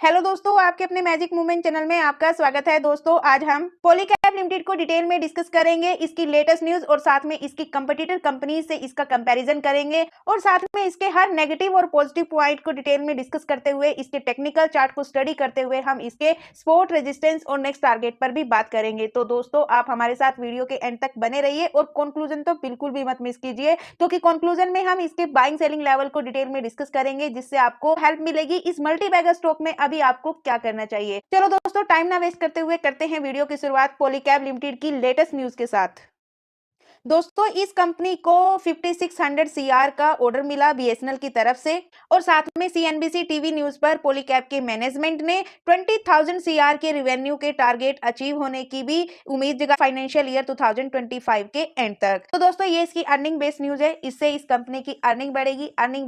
Hello दोस्तों, आपके अपने मैजिक मूवमेंट चैनल में आपका स्वागत है। दोस्तों, आज हम पॉलीकैब लिमिटेड को डिटेल में डिस्कस करेंगे, इसकी लेटेस्ट न्यूज़ और साथ में इसकी कंपटीटर कंपनी से इसका कंपैरिजन करेंगे और साथ में इसके हर नेगेटिव और पॉजिटिव पॉइंट को डिटेल में डिस्कस करते हुए, इसके टेक्निकल चार्ट को स्टडी करते हुए हम इसके सपोर्ट, रेजिस्टेंस और नेक्स्ट टारगेट पर भी बात करेंगे। तो दोस्तों, आप हमारे साथ वीडियो के एंड तक बने रहिए और कंक्लूजन तो बिल्कुल भी मत मिस कीजिए, क्योंकि कंक्लूजन में हम इसके बाइंग सेलिंग लेवल को डिटेल में डिस्कस करेंगे, जिससे आपको हेल्प मिलेगी इस मल्टी बैगर स्टॉक में अभी आपको क्या करना चाहिए। चलो दोस्तों, टाइम ना वेस्ट करते हुए करते हैं वीडियो की शुरुआत पॉलीकैब लिमिटेड की लेटेस्ट न्यूज के साथ। दोस्तों, इस कंपनी को 5600 सीआर का ऑर्डर मिला बीएसएनएल की तरफ से और साथ में सीएनबीसी टीवी न्यूज पर पॉलीकैब के मैनेजमेंट ने 20,000 सीआर के रेवेन्यू के टारगेट अचीव होने की भी उम्मीद जगा फाइनेंशियल ईयर 2025 के एंड तक। तो दोस्तों, ये इसकी अर्निंग बेस्ड न्यूज है, इससे इस कंपनी की अर्निंग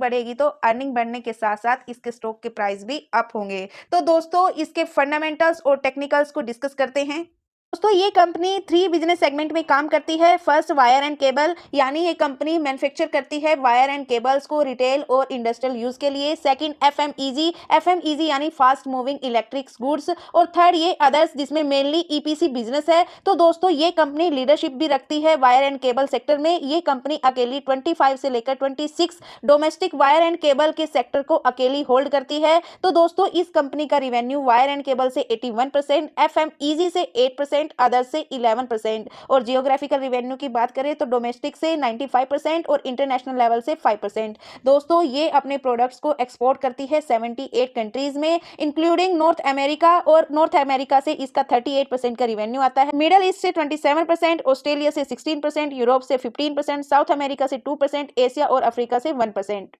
बढ़ेगी तो अर्निंग बढ़ने के साथ साथ इसके स्टॉक के प्राइस भी अप होंगे। तो दोस्तों, इसके फंडामेंटल्स और टेक्निकल्स को डिस्कस करते हैं। दोस्तों, ये कंपनी 3 बिजनेस सेगमेंट में काम करती है। फर्स्ट, वायर एंड केबल, यानी ये कंपनी मैन्युफैक्चर करती है वायर एंड केबल्स को रिटेल और इंडस्ट्रियल यूज के लिए। सेकंड, एफएमईजी यानी फास्ट मूविंग इलेक्ट्रिक गुड्स। और थर्ड, ये अदर्स, जिसमें मेनली ईपीसी बिजनेस है। तो दोस्तों, ये कंपनी लीडरशिप भी रखती है वायर एंड केबल सेक्टर में। ये कंपनी अकेली 25 से लेकर 26 डोमेस्टिक वायर एंड केबल के सेक्टर को अकेली होल्ड करती है। तो दोस्तों, इस कंपनी का रिवेन्यू वायर एंड केबल से 81%, एफएमईजी से 8%, अदर्स से 11%। और जियोग्राफिकल रिवेन्यू की बात करें तो डोमेस्टिक से 95% और इंटरनेशनल लेवल से 5%। दोस्तों, ये अपने प्रोडक्ट्स को एक्सपोर्ट करती है 78 कंट्रीज में, इंक्लूडिंग नॉर्थ अमेरिका, और नॉर्थ अमेरिका से इसका 38% का रिवेन्यू आता है। मिडल ईस्ट से 27%, ऑस्ट्रेलिया से 16%, यूरोप से 15%, साउथ अमेरिका से 2%, एशिया और अफ्रीका से 1%।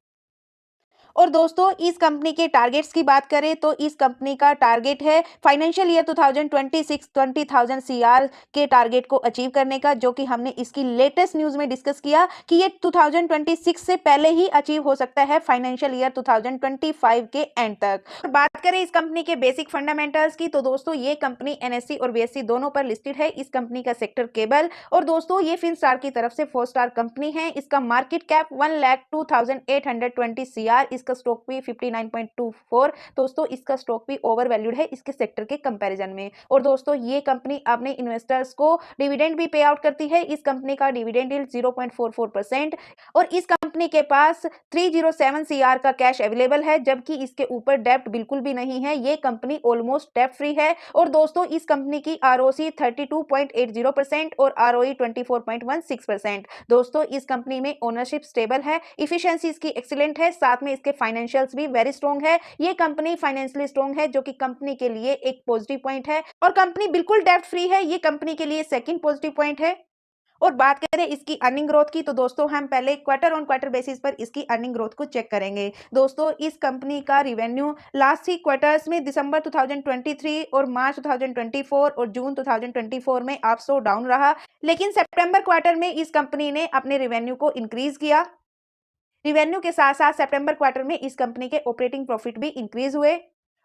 और दोस्तों, इस कंपनी के टारगेट्स की बात करें तो इस कंपनी का टारगेट है फाइनेंशियल ईयर 2026 20,000 सीआर के टारगेट को अचीव करने का, जो कि हमने इसकी लेटेस्ट न्यूज में डिस्कस किया कि ये 2026 से पहले ही अचीव हो सकता है फाइनेंशियल ईयर 2025 के एंड तक। और बात करें इस कंपनी के बेसिक फंडामेंटल्स की, तो दोस्तों, ये कंपनी एनएससी और बीएससी दोनों पर लिस्टेड है। इस कंपनी का सेक्टर केबल, और दोस्तों, ये फिनस्टार की तरफ से 4 स्टार कंपनी है। इसका मार्केट कैप 1,02,820 सीआर, इसका स्टॉक भी 59.24। दोस्तों, इसका स्टॉक भी ओवर वैल्यूड है इसके सेक्टर के कंपैरिजन में। और दोस्तों, ये कंपनी अपने इन्वेस्टर्स को डिविडेंड भी पे आउट करती है। इस कंपनी का डिविडेंड यील्ड 0.44% और इस कंपनी के पास 307 सीआर का कैश अवेलेबल है, जबकि इसके ऊपर डेब्ट बिल्कुल भी नहीं है। ये कंपनी ऑलमोस्ट डेब्ट फ्री है। और दोस्तों, इस कंपनी की आरओसी 32.80% और आरओई 24.16%। दोस्तों, इस कंपनी में ओनरशिप स्टेबल है, इफिशिएंसी इसकी एक्सीलेंट है, साथ में इसके फाइनेंशियल्स भी वेरी स्ट्रॉन्ग है। ये कंपनी फाइनेंशियली स्ट्रॉन्ग है, जो कि कंपनी के लिए एक पॉजिटिव पॉइंट है। और कंपनी बिल्कुल डेब्ट फ्री है, ये कंपनी के लिए सेकंड पॉजिटिव पॉइंट है। और बात करें इसकी अर्निंग ग्रोथ की, तो दोस्तों, हम पहले क्वार्टर ऑन क्वार्टर बेसिस पर इसकी अर्निंग ग्रोथ को चेक करेंगे। दोस्तों, इस कंपनी का रिवेन्यू लास्ट 3 क्वार्टर्स में दिसंबर 2023 और मार्च 2024 और जून 2024 में अप सो डाउन रहा, लेकिन सितंबर क्वार्टर में इस कंपनी ने अपने रिवेन्यू को इंक्रीज किया। रिवेन्यू के साथ साथ सितंबर क्वार्टर में इस कंपनी के ऑपरेटिंग प्रॉफिट भी इंक्रीज हुए।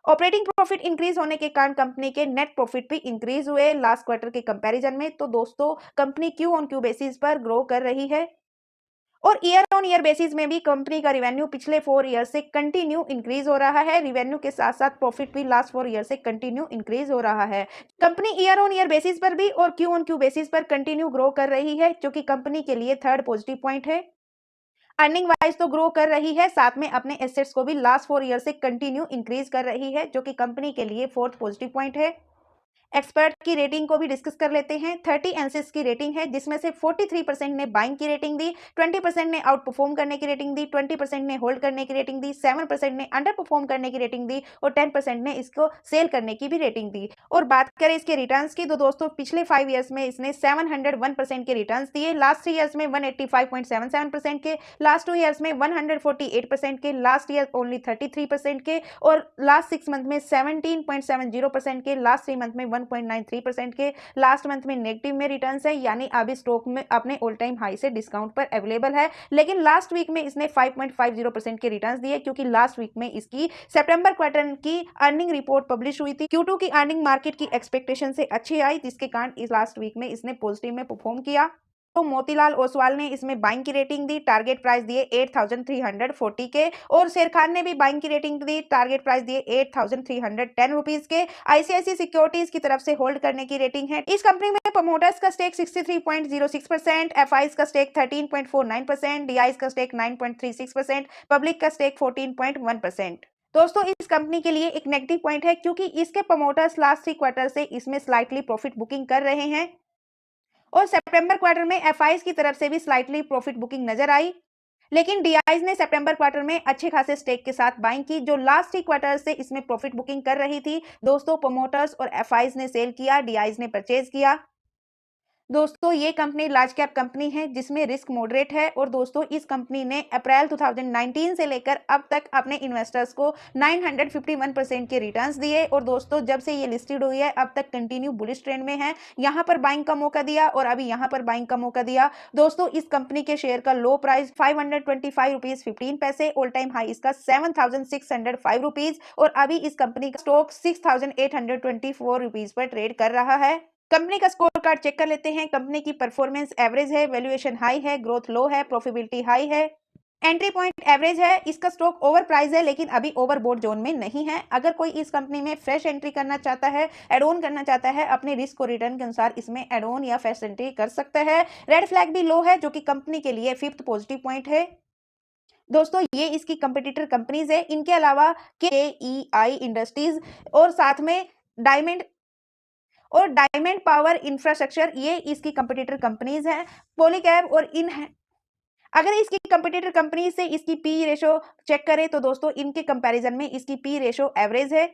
ऑपरेटिंग प्रॉफिट इंक्रीज होने के कारण कंपनी के नेट प्रॉफिट भी इंक्रीज हुए लास्ट क्वार्टर के कंपैरिजन में। तो दोस्तों, company Q on Q basis पर ग्रो कर रही है और ईयर ऑन ईयर बेसिस में भी कंपनी का रिवेन्यू पिछले 4 ईयर से कंटिन्यू इंक्रीज हो रहा है। रिवेन्यू के साथ साथ प्रॉफिट भी लास्ट 4 ईयर से कंटिन्यू इंक्रीज हो रहा है। Company year on year basis पर भी और क्यू ऑन क्यू बेसिस पर कंटिन्यू ग्रो कर रही है, जो कि कंपनी के लिए थर्ड पॉजिटिव पॉइंट है। अर्निंग वाइज तो ग्रो कर रही है, साथ में अपने एसेट्स को भी लास्ट 4 ईयर से कंटिन्यू इंक्रीज कर रही है, जो कि कंपनी के लिए फोर्थ पॉजिटिव पॉइंट है। एक्सपर्ट की रेटिंग को भी डिस्कस कर लेते हैं। 30 एनालिस्ट की रेटिंग है, जिसमें से 43% ने बाइंग की रेटिंग दी, 20% ने आउट परफॉर्म करने की रेटिंग दी, 20% ने होल्ड करने की रेटिंग दी, 7% ने अंडर परफॉर्म करने की रेटिंग दी और 10% ने इसको सेल करने की भी रेटिंग दी। और बात करें इसके रिटर्न्स की, तो दोस्तों, पिछले 5 ईयर्स में इसने 701% के रिटर्न्स दिए, लास्ट 3 ईयर्स में 185.77% के, लास्ट 2 ईयर्स में 148% के, लास्ट ईयर ओनली 33% के, और लास्ट 6 मंथ में 17.70% के, लास्ट 3 मंथ में 1.93% के, लास्ट मंथ में नेगेटिव में रिटर्न्स है, यानी अभी स्टॉक में अपने ऑल टाइम हाई से डिस्काउंट पर अवेलेबल है। लेकिन लास्ट वीक में इसने 5.50% के रिटर्न्स दिए, क्योंकि लास्ट वीक में इसकी सितंबर क्वार्टर की अर्निंग रिपोर्ट पब्लिश हुई थी। Q2 की अर्निंग मार्केट की एक्सपेक्टेशन से अच्छी आई, जिसके कारण इस लास्ट वीक में इसने पॉजिटिव में परफॉर्म किया। मोतीलाल ओसवाल ने इसमें बाइंग की रेटिंग दी, टारगेट प्राइस दिए 8340 के, और शेर खान ने भी बाइंग की रेटिंग दी, टारगेट प्राइस दिए 8310 रुपीज के। आईसीआईसी सिक्योरिटीज की तरफ से होल्ड करने की रेटिंग है। इस कंपनी में प्रमोटर्स का स्टेक 63.06%, एफआईज का स्टेक 13.49%, डीआईज का स्टेक 9.36%, पब्लिक का स्टेक 14.1%। दोस्तों इस कंपनी के लिए एक नेगेटिव पॉइंट है क्योंकि इसके प्रमोटर्स लास्ट 3 क्वार्टर से इसमें स्लाइटली प्रॉफिट बुकिंग कर रहे हैं और सितंबर क्वार्टर में एफआईज की तरफ से भी स्लाइटली प्रॉफिट बुकिंग नजर आई, लेकिन डीआईज ने सितंबर क्वार्टर में अच्छे खासे स्टेक के साथ बाइंग की जो लास्ट 3 क्वार्टर से इसमें प्रॉफिट बुकिंग कर रही थी। दोस्तों प्रमोटर्स और एफआईज ने सेल किया, डीआईज ने परचेज किया। दोस्तों ये कंपनी लार्ज कैप कंपनी है जिसमें रिस्क मॉडरेट है और दोस्तों इस कंपनी ने अप्रैल 2019 से लेकर अब तक अपने इन्वेस्टर्स को 951% के रिटर्न्स दिए और दोस्तों जब से ये लिस्टेड हुई है अब तक कंटिन्यू बुलिश ट्रेंड में है। यहाँ पर बाइंग का मौका दिया और अभी यहाँ पर बाइंग का मौका दिया। दोस्तों इस कंपनी के शेयर का लो प्राइस 525 रुपीज 15 पैसे, ऑल टाइम हाई इसका 7605 रुपीज और अभी इस कंपनी का स्टॉक 6824 रुपीज पर ट्रेड कर रहा है। कंपनी का स्कोर कार्ड चेक कर लेते हैं। कंपनी की परफॉर्मेंस एवरेज है, वैल्यूएशन हाई है, ग्रोथ लो है, प्रॉफिटेबिलिटी हाई है, एंट्री पॉइंट एवरेज है। इसका स्टॉक ओवर प्राइस है लेकिन अभी ओवरबोट जोन में नहीं है। अगर कोई इस कंपनी में फ्रेश एंट्री करना चाहता है, एड ऑन करना चाहता है, अपने रिस्क और रिटर्न के अनुसार इसमें एड ऑन या फ्रेश एंट्री कर सकता है। रेड फ्लैग भी लो है जो कि कंपनी के लिए 5th पॉजिटिव पॉइंट है। दोस्तों ये इसकी कंपिटिटर कंपनीज है। इनके अलावा KEI इंडस्ट्रीज और साथ में डायमंड पावर इंफ्रास्ट्रक्चर ये इसकी कंपिटिटर कंपनीज हैं। पॉलीकैब और अगर इसकी कंपिटिटर कंपनी से इसकी पी रेशो चेक करें तो दोस्तों इनके कंपैरिजन में इसकी पी रेशो एवरेज है।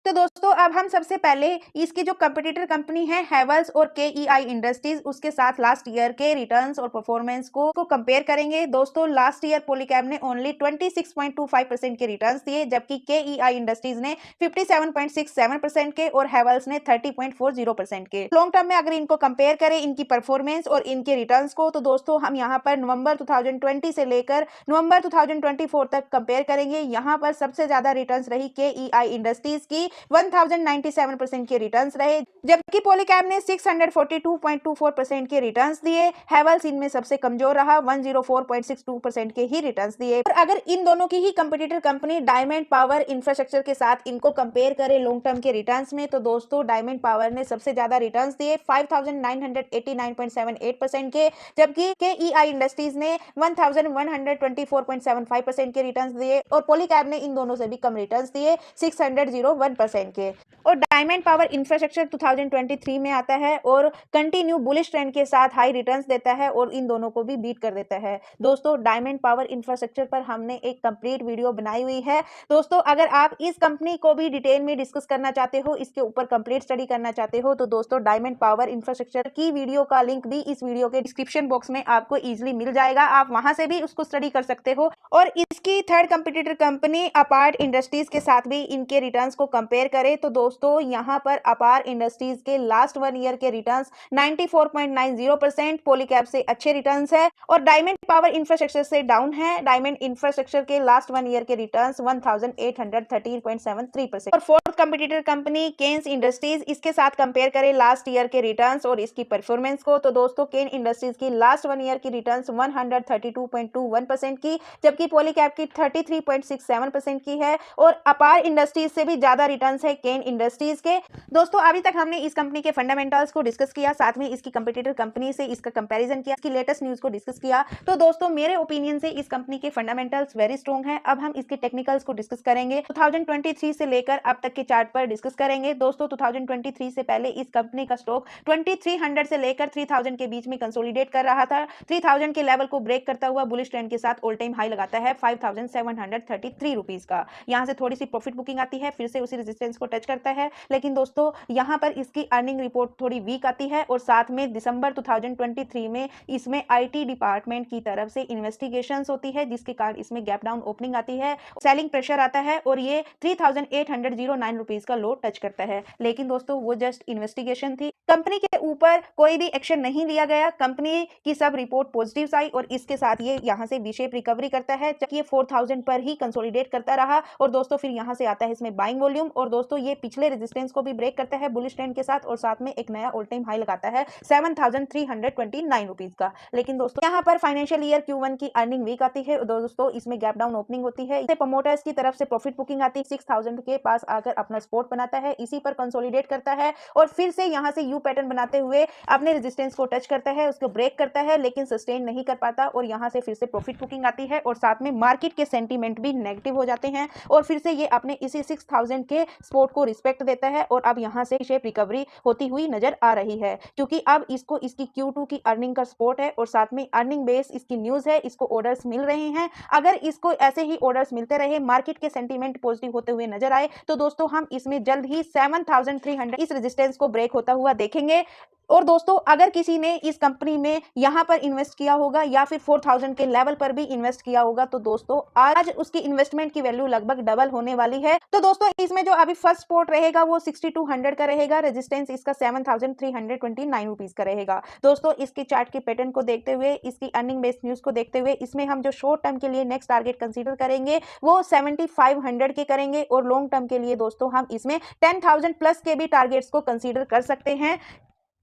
तो दोस्तों अब हम सबसे पहले इसकी जो कंपिटिटर कंपनी है हैवेल्स और KEI इंडस्ट्रीज उसके साथ लास्ट ईयर के रिटर्न्स और परफॉर्मेंस को कंपेयर करेंगे। दोस्तों लास्ट ईयर पॉलीकैब ने ओनली 26.25% के रिटर्न्स दिए जबकि KEI इंडस्ट्रीज ने 57.67% के और हैवेल्स ने 30.40% के। लॉन्ग टर्म में अगर इनको कंपेयर करें इनकी परफॉर्मेंस और इनके रिटर्न्स को तो दोस्तों हम यहाँ पर नवंबर 2020 से लेकर नवंबर 2024 तक कंपेयर करेंगे। यहाँ पर सबसे ज्यादा रिटर्न्स रही KEI इंडस्ट्रीज की 1097% के रिटर्न्स रहे जबकि पॉलीकैब ने 642.24% के रिटर्न्स दिए। हैवेल्स इनमें सबसे कमजोर रहा, 104.62% के ही रिटर्न्स दिए। और अगर इन दोनों की ही competitor company Diamond Power Infrastructure के साथ इनको कंपेयर करें लॉन्ग टर्म के रिटर्न्स में तो दोस्तों डायमंड पावर ने सबसे ज्यादा रिटर्न्स दिए 5989.78% के जबकि KEI इंडस्ट्रीज ने 1124.75% के रिटर्न्स दिए और पॉलीकैब ने इन दोनों से भी कम रिटर्न्स दिए 601% के। और डायमंड पावर इंफ्रास्ट्रक्चर 2023 में आता है और कंटिन्यू बुलिश ट्रेंड के साथ हाई रिटर्न्स देता है और इन दोनों को भी बीट कर देता है। दोस्तों डायमंड पावर इंफ्रास्ट्रक्चर पर हमने एक कंप्लीट वीडियो बनाई हुई है। दोस्तों अगर आप इस कंपनी को भी डिटेल में डिस्कस करना चाहते हो, इसके ऊपर कंप्लीट स्टडी करना चाहते हो तो दोस्तों डायमंड पावर इंफ्रास्ट्रक्चर की वीडियो का लिंक भी इस वीडियो के डिस्क्रिप्शन बॉक्स में आपको इजीली मिल जाएगा। आप वहां से भी उसको स्टडी कर सकते हो। और इसकी third competitor company apart industries के साथ भी इनके रिटर्न्स को कंपेयर करें तो दोस्तों यहां पर अपार इंडस्ट्रीज के लास्ट 1 ईयर के रिटर्न्स 94.90%, पॉलीकैब से अच्छे रिटर्न्स है और डायमंड पावर इंफ्रास्ट्रक्चर से डाउन है। डायमंड इंफ्रास्ट्रक्चर के लास्ट 1 ईयर के रिटर्न्स 1813.73%। और fourth competitor company Kaynes Industries, इसके साथ कंपेयर करें लास्ट ईयर के रिटर्न्स और इसकी परफॉर्मेंस को तो दोस्तों केन इंडस्ट्रीज की लास्ट 1 ईयर की रिटर्न्स 132.21% की जबकि पॉलीकैब की 33.67% की है और अपार इंडस्ट्रीज से भी ज्यादा रिटर्न्स है केन इंडस्ट्रीज के। दोस्तों अभी तक हमने इस कंपनी के फंडामेंटल्स को डिस्कस किया, साथ में इसकी कंपिटिटर कंपनी से इसका कंपैरिजन किया, इसकी लेटेस्ट न्यूज को डिस्कस किया। तो दोस्तों मेरे ओपिनियन से इस कंपनी के फंडामेंटल्स वेरी स्ट्रॉन्ग है। अब हम इसके टेक्निकल्स को डिस्कस करेंगे, 2023 से लेकर अब तक के चार्ट पर डिस्कस करेंगे। दोस्तों 2023 से पहले इस कंपनी का स्टॉक 2300 से लेकर 3000 के बीच में कंसोलिडेट कर रहा था। 3000 के लेवल को ब्रेक करता हुआ बुलिश ट्रेंड के साथ ऑल टाइम हाई लगाता है 5733 रुपीज का। यहां से थोड़ी सी प्रॉफिट बुकिंग आती है, फिर से उसी रेजिस्टेंस को टच करता है, लेकिन दोस्तों यहां पर इसकी अर्निंग रिपोर्ट थोड़ी वीक आती है और साथ में दिसंबर 2023 में इसमें IT डिपार्टमेंट की तरफ से इन्वेस्टिगेशंस होती है जिसके कारण इसमें गैप डाउन ओपनिंग आती है, सेलिंग प्रेशर आता है और ये 3809 रुपीज का लो टच करता है। लेकिन दोस्तों वो जस्ट इन्वेस्टिगेशन थी, कंपनी के ऊपर कोई भी एक्शन नहीं लिया गया। कंपनी की सब रिपोर्ट पॉजिटिव आई और इसके साथ ये यहां से वी शेप रिकवरी करता है जबकि ये 4000 पर ही कंसोलिडेट करता रहा और दोस्तों फिर यहां से आता है इसमें बाइंग वॉल्यूम और दोस्तों ये पिछले रेजिस्टेंस को भी ब्रेक करता है बुलिश ट्रेंड के साथ और साथ में एक नया ऑल टाइम हाई लगाता है 7,329 रुपीज का। लेकिन दोस्तों यहाँ पर फाइनेंशियल ईयर Q1 की अर्निंग वीक आती है दोस्तों, इसमें गैप डाउन ओपनिंग होती है, इसे प्रमोटर्स की तरफ से प्रॉफिट बुकिंग आती है, 6,000 के पास आकर अपना सपोर्ट बनाता है, इसी पर कंसोलिडेट करता है और फिर से यहाँ से यू पैटर्न बनाते हुए अपने रेजिस्टेंस को टच करता है, उसको ब्रेक करता है लेकिन सस्टेन नहीं कर पाता और यहाँ से फिर से प्रॉफिट बुकिंग आती है और साथ में मार्केट के सेंटीमेंट भी नेगेटिव हो जाते हैं और फिर से ये अपने इसी 6,000 के सपोर्ट को रिस्पेक्ट देता है और अब यहाँ से शेप रिकवरी होती हुई नजर आ रही है, क्योंकि अब इसको इसकी Q2 की अर्निंग का सपोर्ट है और साथ में अर्निंग बेस इसकी न्यूज है, इसको ऑर्डर्स मिल रहे हैं। अगर इसको ऐसे ही ऑर्डर्स मिलते रहे, मार्केट के सेंटीमेंट पॉजिटिव होते हुए नजर आए तो दोस्तों हम इसमें जल्द ही 7,300 इस रेजिस्टेंस को ब्रेक होता हुआ देखेंगे। और दोस्तों अगर किसी ने इस कंपनी में यहां पर इन्वेस्ट किया होगा या फिर 4,000 के लेवल पर भी इन्वेस्ट किया होगा तो दोस्तों आज उसकी इन्वेस्टमेंट की वैल्यू लगभग डबल होने वाली है। तो दोस्तों इसमें जो अभी फर्स्ट सपोर्ट रहेगा वो 6,200 का रहेगा, रेजिस्टेंस इसका 7,329 रुपीज का रहेगा। दोस्तों इसके चार्ट के पैटर्न को देखते हुए, इसकी अर्निंग बेस्ड न्यूज को देखते हुए, इसमें हम जो शॉर्ट टर्म के लिए नेक्स्ट टारगेट कंसीडर करेंगे वो 7,500 के करेंगे और लॉन्ग टर्म के लिए दोस्तों हम इसमें 10,000 प्लस के भी टारगेट्स को कंसीडर कर सकते हैं।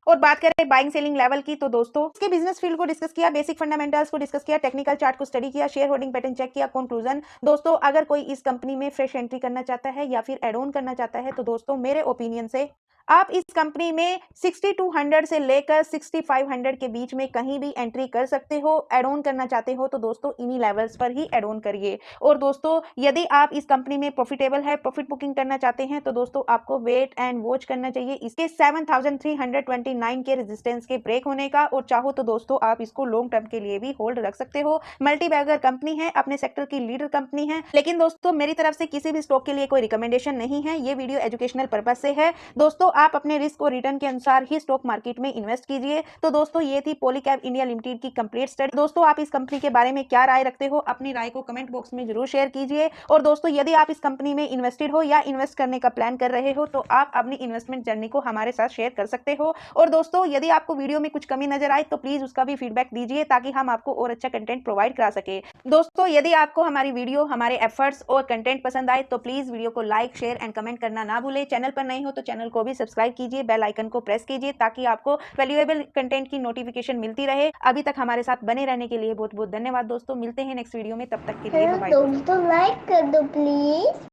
और बात करें बाइंग सेलिंग लेवल की तो दोस्तों इसके बिजनेस फील्ड को डिस्कस किया, बेसिक फंडामेंटल्स को डिस्कस किया, टेक्निकल चार्ट को स्टडी किया, शेयर होल्डिंग पैटर्न चेक किया। कंक्लूजन दोस्तों अगर कोई इस कंपनी में फ्रेश एंट्री करना चाहता है या फिर एड ऑन करना चाहता है तो दोस्तों मेरे ओपिनियन से आप इस कंपनी में 6,200 से लेकर 6,500 के बीच में कहीं भी एंट्री कर सकते हो। एड ऑन करना चाहते हो तो दोस्तों इन्हीं लेवल्स पर ही एड ऑन करिए। और दोस्तों यदि आप इस कंपनी में प्रॉफिटेबल है, प्रॉफिट बुकिंग करना चाहते हैं तो दोस्तों आपको वेट एंड वॉच करना चाहिए इसके 7,329 के रेजिस्टेंस के ब्रेक होने का। और चाहो तो दोस्तों आप इसको लॉन्ग टर्म के लिए भी होल्ड रख सकते हो। मल्टी बैगर कंपनी है, अपने सेक्टर की लीडर कंपनी है, लेकिन दोस्तों मेरी तरफ से किसी भी स्टॉक के लिए कोई रिकमेंडेशन नहीं है। ये वीडियो एजुकेशनल पर्पज से है। दोस्तों आप अपने रिस्क और रिटर्न के अनुसार ही स्टॉक मार्केट में इन्वेस्ट कीजिए। तो दोस्तों ये थी पॉलीकैब इंडिया लिमिटेड की कंप्लीट स्टडी। दोस्तों आप इस कंपनी के बारे में क्या राय रखते हो, अपनी राय को कमेंट बॉक्स में जरूर शेयर कीजिए। और दोस्तों यदि आप इस कंपनी में इन्वेस्टेड हो या इन्वेस्ट करने का प्लान कर रहे हो तो आप अपनी इन्वेस्टमेंट जर्नी को हमारे साथ शेयर कर सकते हो। और दोस्तों यदि आपको वीडियो में कुछ कमी नजर आए तो प्लीज उसका भी फीडबैक दीजिए ताकि हम आपको और अच्छा कंटेंट प्रोवाइड करा सके। दोस्तों यदि आपको हमारी वीडियो, हमारे एफर्ट्स और कंटेंट पसंद आए तो प्लीज वीडियो को लाइक, शेयर एंड कमेंट करना ना भूले। चैनल पर नए हो तो चैनल को भी सब्सक्राइब कीजिए, बेल आइकन को प्रेस कीजिए ताकि आपको वैल्यूएबल कंटेंट की नोटिफिकेशन मिलती रहे। अभी तक हमारे साथ बने रहने के लिए बहुत बहुत धन्यवाद दोस्तों। मिलते हैं नेक्स्ट वीडियो में, तब तक के लिए बाय। दोस्तों लाइक कर दो प्लीज।